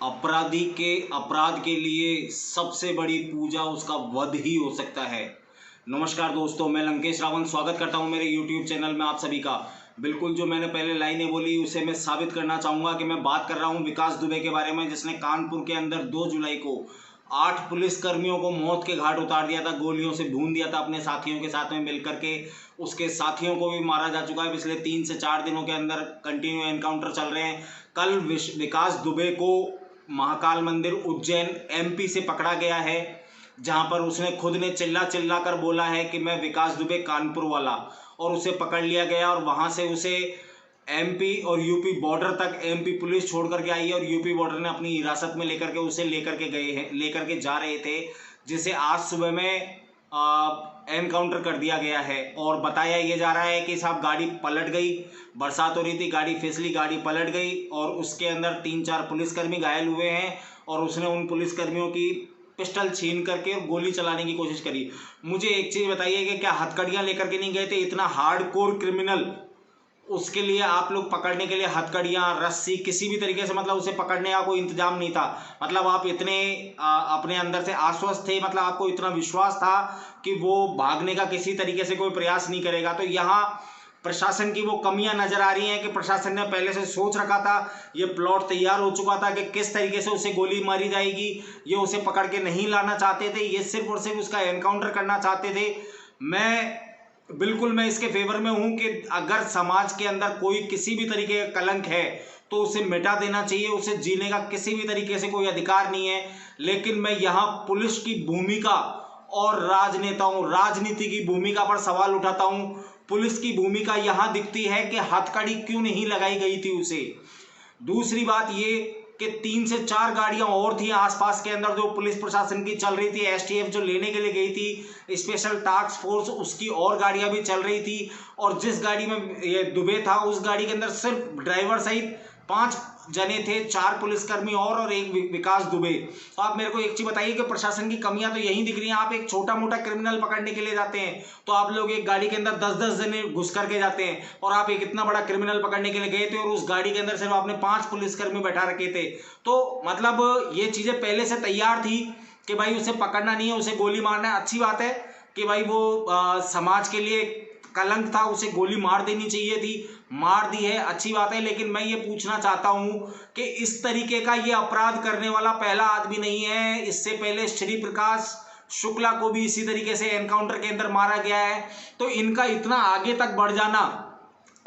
अपराधी के अपराध के लिए सबसे बड़ी पूजा उसका वध ही हो सकता है। नमस्कार दोस्तों, मैं लंकेश रावण स्वागत करता हूं मेरे YouTube चैनल में आप सभी का। बिल्कुल जो मैंने पहले लाइनें बोली उसे मैं साबित करना चाहूँगा कि मैं बात कर रहा हूं विकास दुबे के बारे में, जिसने कानपुर के अंदर 2 जुलाई को 8 पुलिसकर्मियों को मौत के घाट उतार दिया था, गोलियों से भून दिया था अपने साथियों के साथ में मिलकर के। उसके साथियों को भी मारा जा चुका है। पिछले 3 से 4 दिनों के अंदर कंटिन्यू एनकाउंटर चल रहे हैं। कल विकास दुबे को महाकाल मंदिर उज्जैन MP से पकड़ा गया है, जहां पर उसने खुद ने चिल्ला चिल्ला कर बोला है कि मैं विकास दुबे कानपुर वाला, और उसे पकड़ लिया गया। और वहां से उसे MP और UP बॉर्डर तक MP पुलिस छोड़ करके आई है, और UP बॉर्डर ने अपनी हिरासत में लेकर के उसे लेकर के जा रहे थे, जिसे आज सुबह में एनकाउंटर कर दिया गया है। और बताया ये जा रहा है कि साहब गाड़ी पलट गई, बरसात हो रही थी, गाड़ी फिसली, गाड़ी पलट गई और उसके अंदर 3-4 पुलिसकर्मी घायल हुए हैं, और उसने उन पुलिसकर्मियों की पिस्टल छीन करके गोली चलाने की कोशिश करी। मुझे एक चीज़ बताइए कि क्या हथकड़ियाँ लेकर के नहीं गए थे? इतना हार्डकोर क्रिमिनल, उसके लिए आप लोग पकड़ने के लिए हथकड़ियाँ, रस्सी, किसी भी तरीके से मतलब उसे पकड़ने का कोई इंतजाम नहीं था। मतलब आप इतने अपने अंदर से आश्वस्त थे, मतलब आपको इतना विश्वास था कि वो भागने का किसी तरीके से कोई प्रयास नहीं करेगा। तो यहाँ प्रशासन की वो कमियां नजर आ रही हैं कि प्रशासन ने पहले से सोच रखा था, ये प्लॉट तैयार हो चुका था कि किस तरीके से उसे गोली मारी जाएगी। ये उसे पकड़ के नहीं लाना चाहते थे, ये सिर्फ और सिर्फ उसका एनकाउंटर करना चाहते थे। मैं इसके फेवर में हूं कि अगर समाज के अंदर कोई किसी भी तरीके का कलंक है तो उसे मिटा देना चाहिए, उसे जीने का किसी भी तरीके से कोई अधिकार नहीं है। लेकिन मैं यहाँ पुलिस की भूमिका और राजनीति की भूमिका पर सवाल उठाता हूँ। पुलिस की भूमिका यहाँ दिखती है कि हथकड़ी क्यों नहीं लगाई गई थी उसे। दूसरी बात ये कि 3 से 4 गाड़ियां और थी आसपास के अंदर जो पुलिस प्रशासन की चल रही थी। STF जो लेने के लिए गई थी, स्पेशल टास्क फोर्स, उसकी और गाड़ियां भी चल रही थी। और जिस गाड़ी में ये दुबे था, उस गाड़ी के अंदर सिर्फ ड्राइवर सहित 5 जने थे, 4 पुलिसकर्मी और एक विकास दुबे। तो आप मेरे को एक चीज बताइए कि प्रशासन की कमियां तो यही दिख रही हैं। आप एक छोटा मोटा क्रिमिनल पकड़ने के लिए जाते हैं तो आप लोग एक गाड़ी के अंदर 10-10 जने घुस करके जाते हैं, और आप एक इतना बड़ा क्रिमिनल पकड़ने के लिए गए थे और उस गाड़ी के अंदर सिर्फ आपने 5 पुलिसकर्मी बैठा रखे थे। तो मतलब ये चीजें पहले से तैयार थी कि भाई उसे पकड़ना नहीं है, उसे गोली मारना है। अच्छी बात है कि भाई वो समाज के लिए कलंक था, उसे गोली मार देनी चाहिए थी, मार दी है, अच्छी बात है। लेकिन मैं ये पूछना चाहता हूं कि इस तरीके का ये अपराध करने वाला पहला आदमी नहीं है। इससे पहले श्री प्रकाश शुक्ला को भी इसी तरीके से एनकाउंटर के अंदर मारा गया है। तो इनका इतना आगे तक बढ़ जाना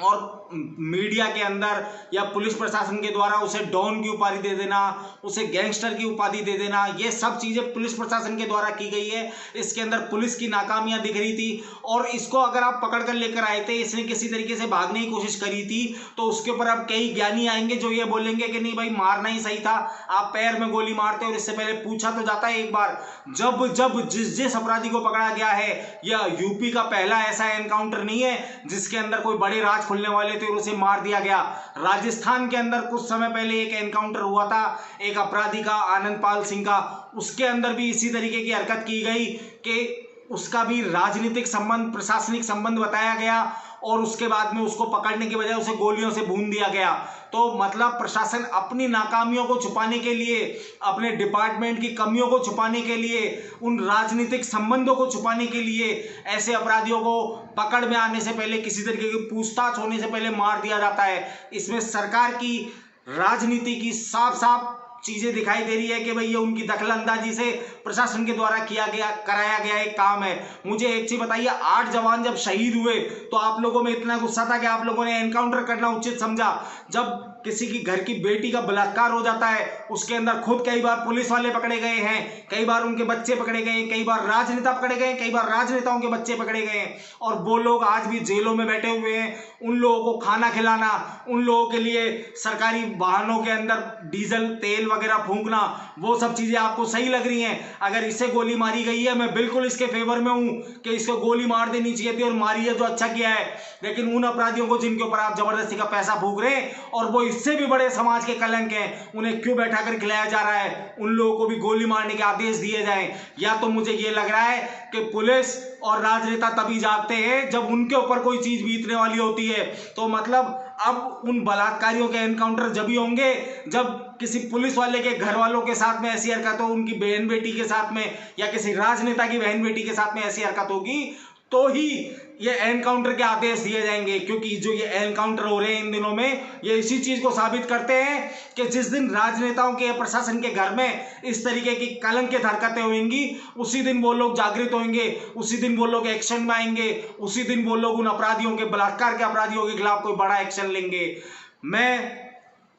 और मीडिया के अंदर या पुलिस प्रशासन के द्वारा उसे डॉन की उपाधि दे देना, उसे गैंगस्टर की उपाधि दे देना, ये सब चीजें पुलिस प्रशासन के द्वारा की गई है। इसके अंदर पुलिस की नाकामियां दिख रही थी, और इसको अगर आप पकड़ कर लेकर आए थे, इसने किसी तरीके से भागने की कोशिश करी थी, तो उसके ऊपर अब कई ज्ञानी आएंगे जो ये बोलेंगे कि नहीं भाई मारना ही सही था, आप पैर में गोली मारते और इससे पहले पूछा तो जाता है एक बार। जब जिस अपराधी को पकड़ा गया है, यह UP का पहला ऐसा एनकाउंटर नहीं है जिसके अंदर कोई बड़े राज खुलने वाले थे और उसे मार दिया गया। राजस्थान के अंदर कुछ समय पहले एक एनकाउंटर हुआ था एक अपराधी का, आनंदपाल सिंह का, उसके अंदर भी इसी तरीके की हरकत की गई कि उसका भी राजनीतिक संबंध, प्रशासनिक संबंध बताया गया, और उसके बाद में उसको पकड़ने के बजाय उसे गोलियों से भून दिया गया। तो मतलब प्रशासन अपनी नाकामियों को छुपाने के लिए, अपने डिपार्टमेंट की कमियों को छुपाने के लिए, उन राजनीतिक संबंधों को छुपाने के लिए ऐसे अपराधियों को पकड़ में आने से पहले, किसी तरीके की पूछताछ होने से पहले मार दिया जाता है। इसमें सरकार की राजनीति की साफ साफ चीजें दिखाई दे रही है कि भाई ये उनकी दखलंदाजी से प्रशासन के द्वारा कराया गया एक काम है। मुझे एक चीज बताइए, 8 जवान जब शहीद हुए तो आप लोगों में इतना गुस्सा था कि आप लोगों ने एनकाउंटर करना उचित समझा। जब किसी की घर की बेटी का बलात्कार हो जाता है, उसके अंदर खुद कई बार पुलिस वाले पकड़े गए हैं, कई बार उनके बच्चे पकड़े गए, कई बार राजनेता पकड़े गए, कई बार राजनेताओं के बच्चे पकड़े गए, और वो लोग आज भी जेलों में बैठे हुए हैं। उन लोगों को खाना खिलाना, उन लोगों के लिए सरकारी वाहनों के अंदर डीजल तेल वगैरह फूंकना, वो सब चीजें आपको सही लग रही हैं? अगर इसे गोली मारी गई है, मैं बिल्कुल इसके फेवर में हूं कि इसको गोली मार देनी चाहिए थी, और मारी है तो अच्छा किया है। लेकिन उन अपराधियों को जिनके ऊपर आप जबरदस्ती का पैसा फूंक रहे हैं और वो इससे भी बड़े समाज के कलंक हैं, उन्हें क्यों बैठा कर खिलाया जा रहा है? उन लोगों को भी गोली मारने के आदेश दिए जाएं। या तो मुझे ये लग रहा है कि पुलिस और राजनेता तभी जागते हैं जब उनके ऊपर कोई चीज बीतने वाली होती है। तो मतलब अब उन बलात्कारियों के एनकाउंटर जब ही होंगे जब किसी पुलिस वाले के घर वालों के साथ में ऐसी हरकत हो, उनकी बहन बेटी के साथ में, या किसी राजनेता की बहन बेटी के साथ में ऐसी हरकत होगी, तो ही ये एनकाउंटर के आदेश दिए जाएंगे। क्योंकि जो ये एनकाउंटर हो रहे हैं इन दिनों में, ये इसी चीज को साबित करते हैं कि जिस दिन राजनेताओं के या प्रशासन के घर में इस तरीके की कलंकित हरकतें होंगी, उसी दिन वो लोग जागृत होंगे, उसी दिन वो लोग एक्शन में आएंगे, उसी दिन वो लोग उन अपराधियों के, बलात्कार के अपराधियों के खिलाफ कोई बड़ा एक्शन लेंगे। मैं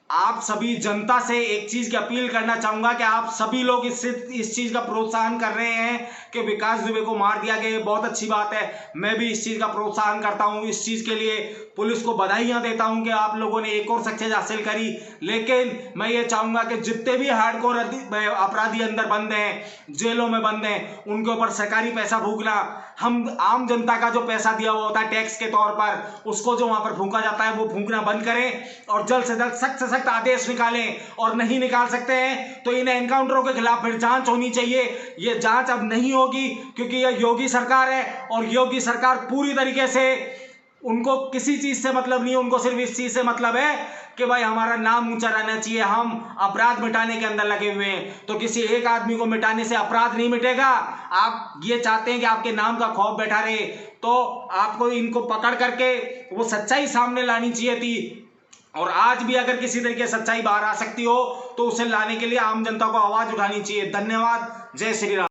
आप सभी जनता से एक चीज की अपील करना चाहूंगा कि आप सभी लोग इस चीज का प्रोत्साहन कर रहे हैं कि विकास दुबे को मार दिया गया, बहुत अच्छी बात है। मैं भी इस चीज का प्रोत्साहन करता हूं, इस चीज के लिए पुलिस को बधाइयां देता हूं कि आप लोगों ने एक और सक्सेस हासिल करी। लेकिन मैं ये चाहूंगा कि जितने भी हार्डकोर अपराधी अंदर बंद हैं, जेलों में बंद हैं, उनके ऊपर सरकारी पैसा फूकना, हम आम जनता का जो पैसा दिया हुआ होता है टैक्स के तौर पर, उसको जो वहां पर फूंका जाता है वो फूंकना बंद करें और जल्द से जल्द सख्त से सख्त आदेश निकालें। और नहीं निकाल सकते हैं तो इन एनकाउंटरों के खिलाफ फिर जांच होनी चाहिए। ये जांच अब नहीं होगी क्योंकि यह योगी सरकार है और योगी सरकार पूरी तरीके से, उनको किसी चीज से मतलब नहीं है, उनको सिर्फ इस चीज से मतलब है कि भाई हमारा नाम ऊंचा रहना चाहिए, हम अपराध मिटाने के अंदर लगे हुए हैं। तो किसी एक आदमी को मिटाने से अपराध नहीं मिटेगा। आप ये चाहते हैं कि आपके नाम का खौफ बैठा रहे, तो आपको इनको पकड़ करके वो सच्चाई सामने लानी चाहिए थी। और आज भी अगर किसी तरीके सच्चाई बाहर आ सकती हो तो उसे लाने के लिए आम जनता को आवाज उठानी चाहिए। धन्यवाद। जय श्री राम।